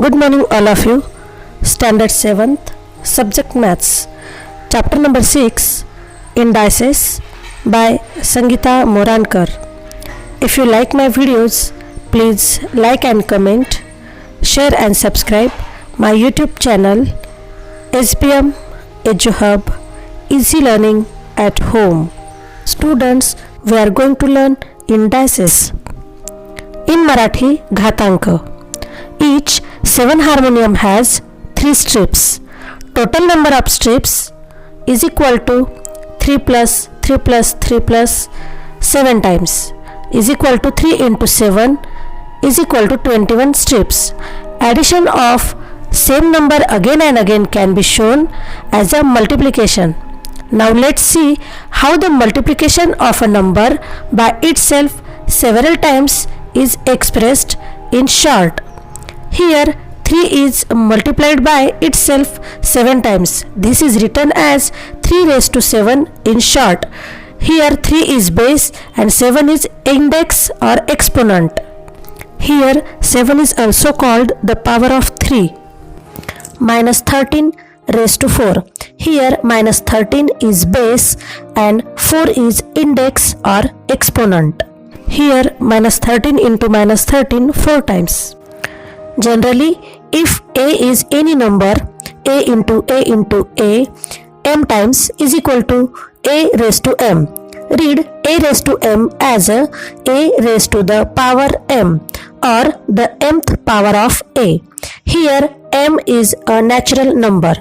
Good morning all of you. Standard 7th, Subject Maths, Chapter number 6, Indices by Sangeeta Morankar. If you like my videos, please like and comment, share and subscribe my YouTube channel SBM EduHub Easy Learning at Home. Students, we are going to learn indices. In Marathi, Ghatanka. Each 7 harmonium has 3 strips. Total number of strips is equal to 3 plus 3 plus 3 plus 7 times is equal to 3 into 7 is equal to 21 strips. Addition of same number again and again can be shown as a multiplication. Now let's see how the multiplication of a number by itself several times is expressed in short. Here 3 is multiplied by itself 7 times. This is written as 3 raised to 7 in short. Here 3 is base and 7 is index or exponent. Here 7 is also called the power of 3. Minus 13 raised to 4. Here minus 13 is base and 4 is index or exponent. Here minus 13 into minus 13 4 times. Generally, if a is any number, a into a, m times is equal to a raised to m. Read a raised to m as a raised to the power m or the mth power of a. Here m is a natural number.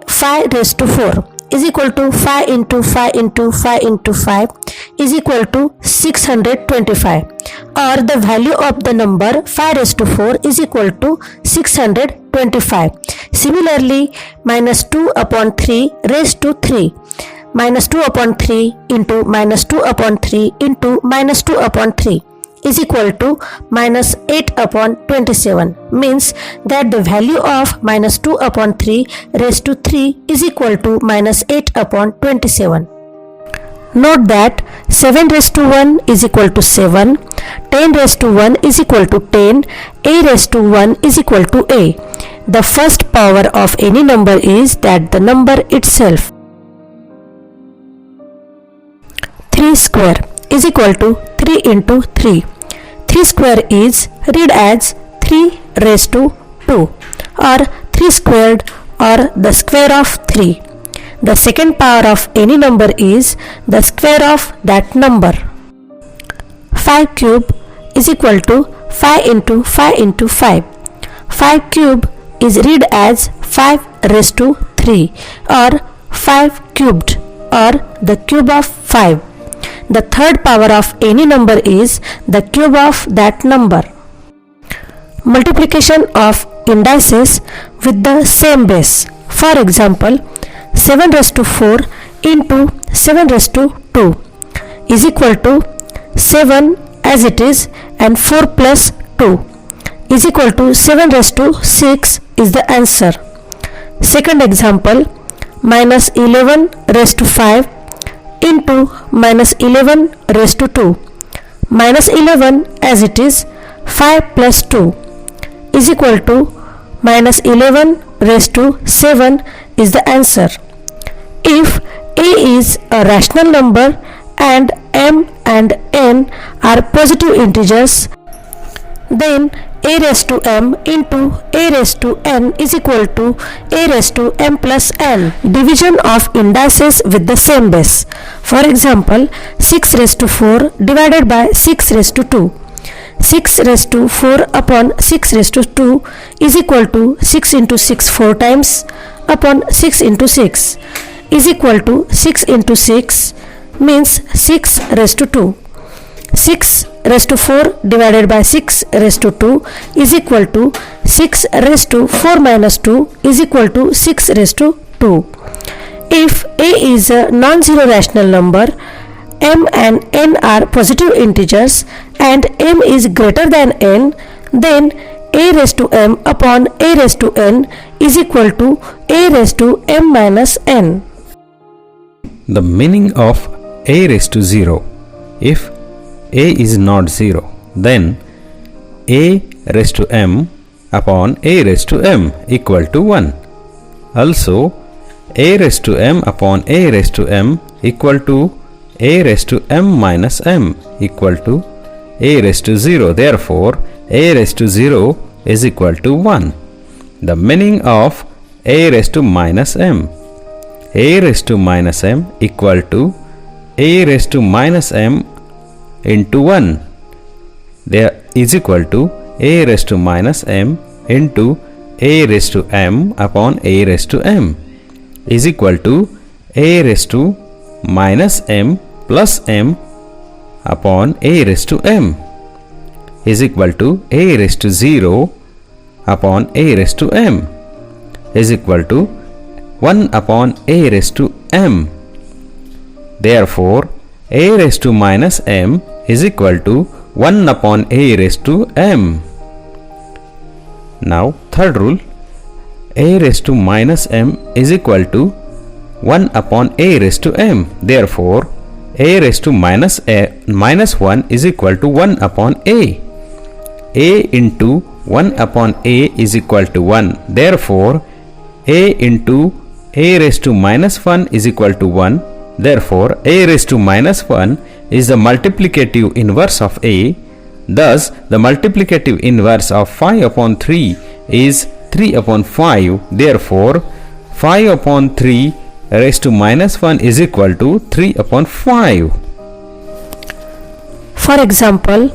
5 raised to 4 is equal to 5 into 5 into 5 into 5 is equal to 625, or the value of the number 5 raised to 4 is equal to 625. Similarly, minus 2 upon 3 raised to 3, minus 2 upon 3 into minus 2 upon 3 into minus 2 upon 3 is equal to minus 8 upon 27, means that the value of minus 2 upon 3 raised to 3 is equal to minus 8 upon 27. Note that 7 raised to 1 is equal to 7, 10 raised to 1 is equal to 10, a raised to 1 is equal to a. The first power of any number is that the number itself. 3 square is equal to 3 into 3. 3 square is read as 3 raised to 2 or 3 squared or the square of 3. The second power of any number is the square of that number. 5 cube is equal to 5 into 5 into 5. 5 cube is read as 5 raised to 3 or 5 cubed or the cube of 5. The third power of any number is the cube of that number. Multiplication of indices with the same base. For example, 7 raised to 4 into 7 raised to 2 is equal to 7 as it is and 4 plus 2 is equal to 7 raised to 6 is the answer. Second example, minus 11 raised to 5 into minus 11 raised to 2 minus 11 as it is 5 plus 2 is equal to minus 11 raised to 7 is the answer. If a is a rational number and m and n are positive integers, then a raised to m into a raised to n is equal to a raised to m plus n. Division of indices with the same base. For example, 6 raised to 4 divided by 6 raised to 2. 6 raised to 4 upon 6 raised to 2 is equal to 6 into 6 4 times upon 6 into 6 is equal to 6 into 6 means 6 raised to 2. 6 raised to 4 divided by 6 raised to 2 is equal to 6 raised to 4 minus 2 is equal to 6 raised to 2. If a is a non-zero rational number, m and n are positive integers and m is greater than n, then a raised to m upon a raised to n is equal to a raised to m minus n. The meaning of a raised to 0. If a is not 0, then a raised to m upon a raised to m equal to 1. Also, a raised to m upon a raised to m equal to a raised to m minus m equal to a raised to 0. Therefore, a raised to 0 is equal to 1. The meaning of a raised to minus m. A raised to minus m equal to a raised to minus m into 1. There is equal to a raised to minus m into a raised to m upon a raised to m is equal to a raised to minus m plus m upon a raised to m is equal to a raised to 0 upon a raised to m is equal to 1 upon a raised to m. Therefore, a raised to minus m is equal to 1 upon a raised to m. Now, third rule, a raised to minus m is equal to 1 upon a raised to m. Therefore, a raised to minus 1 is equal to 1 upon a. A into 1 upon a is equal to 1. Therefore, a into a raised to minus 1 is equal to 1. Therefore, a raised to minus 1 is the multiplicative inverse of a. Thus, the multiplicative inverse of 5 upon 3 is 3 upon 5. Therefore, 5 upon 3 raised to minus 1 is equal to 3 upon 5. For example,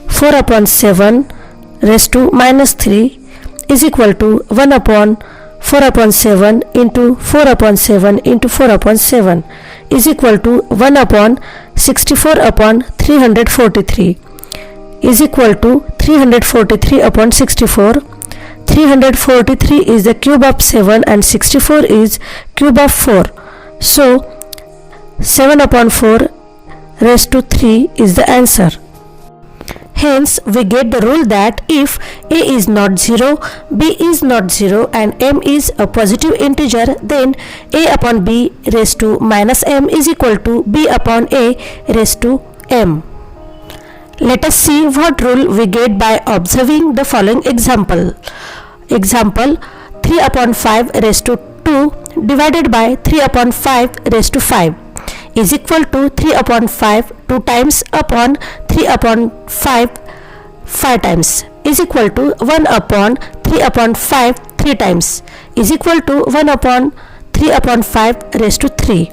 4 upon 7 raised to minus 3 is equal to 1 upon 4 upon 7 into 4 upon 7 into 4 upon 7 is equal to 1 upon 64 upon 343 is equal to 343 upon 64. 343 is the cube of 7 and 64 is cube of 4. So, 7 upon 4 raised to 3 is the answer. Hence, we get the rule that if a is not 0, b is not 0 and m is a positive integer, then a upon b raised to minus m is equal to b upon a raised to m. Let us see what rule we get by observing the following example. Example, 3 upon 5 raised to 2 divided by 3 upon 5 raised to 5 is equal to 3 upon 5 2 times upon 3 upon 5 5 times is equal to 1 upon 3 upon 5 3 times is equal to 1 upon 3 upon 5 raised to 3.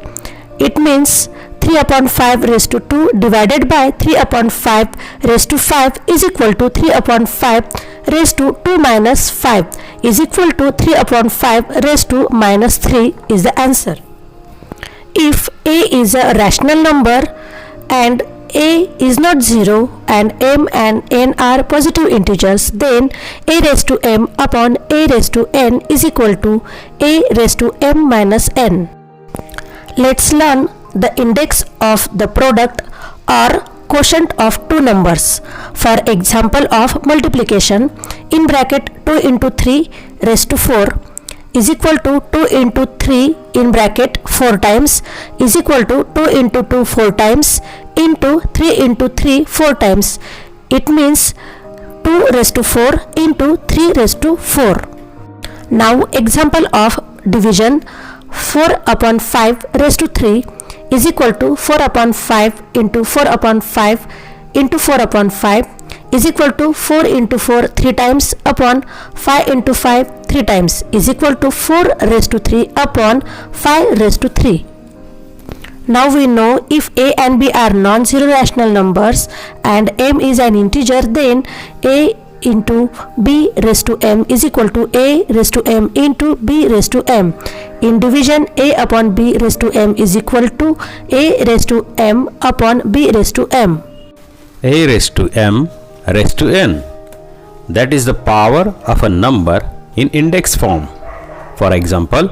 It means 3 upon 5 raised to 2 divided by 3 upon 5 raised to 5 is equal to 3 upon 5 raised to 2 minus 5 is equal to 3 upon 5 raised to minus 3 is the answer. If a is a rational number and a is not 0 and m and n are positive integers, then a raised to m upon a raised to n is equal to a raised to m minus n. Let's learn the index of the product or quotient of two numbers. For example of multiplication, in bracket 2 into 3 raised to 4 is equal to 2 into 3 in bracket 4 times is equal to 2 into 2 4 times into 3 into 3 4 times. It means 2 raised to 4 into 3 raised to 4. Now example of division, 4 upon 5 raised to 3 is equal to 4 upon 5 into 4 upon 5 into 4 upon 5 is equal to 4 into 4 3 times upon 5 into 5 3 times is equal to 4 raised to 3 upon 5 raised to 3. Now we know if a and b are non-zero rational numbers and m is an integer, then a into b raised to m is equal to a raised to m into b raised to m. In division, a upon b raised to m is equal to a raised to m upon b raised to m. A raised to m raised to n, that is the power of a number in index form. For example,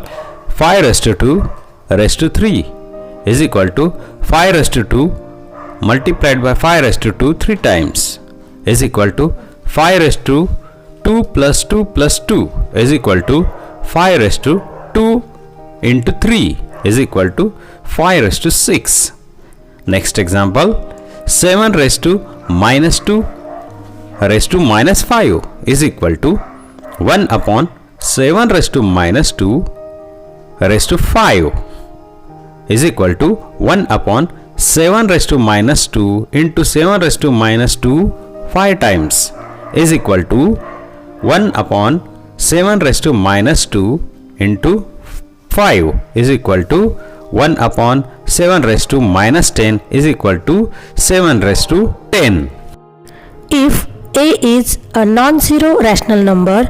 5 raised to 2 raised to 3 is equal to 5 raised to 2 multiplied by 5 raised to 2 3 times is equal to 5 raised to 2 plus 2 plus 2 is equal to 5 raised to 2 into 3 is equal to 5 raised to 6. Next example, 7 raised to minus 2 raised to minus 5 is equal to 1 upon 7 raised to minus 2 raised to 5 is equal to 1 upon 7 raised to minus 2 into 7 raised to minus 2 5 times is equal to 1 upon 7 raised to minus 2 into 5 is equal to 1 upon 7 raised to minus 10 is equal to 7 raised to 10. If a is a non-zero rational number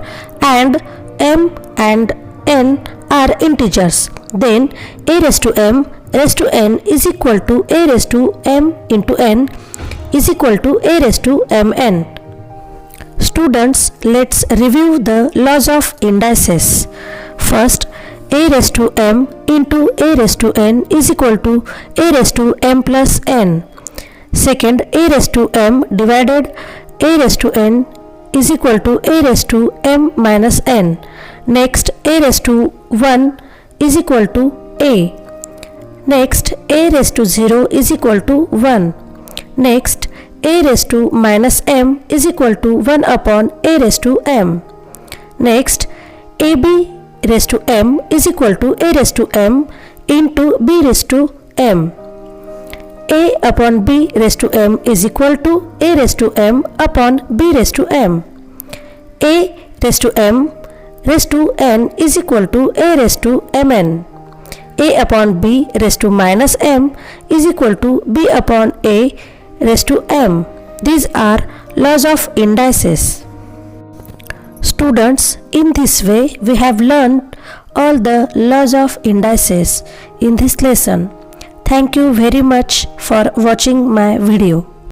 and m and n are integers, then a raised to m raised to n is equal to a raised to m into n is equal to a raised to mn. Students, let's review the laws of indices. First, a raised to m into a raised to n is equal to a raised to m plus n. Second, a raised to m divided a raised to n is equal to a raised to m minus n. Next, a raised to 1 is equal to a. Next, a raised to 0 is equal to 1. Next, a raised to minus m is equal to 1 upon a raised to m. Next, ab raised to m is equal to a raised to m into b raised to m. A upon b raised to m is equal to a raised to m upon b raised to m. A raised to m raised to n is equal to a raised to mn. A upon b raised to minus m is equal to b upon a raised to m. These are laws of indices. Students, in this way we have learned all the laws of indices in this lesson. Thank you very much for watching my video.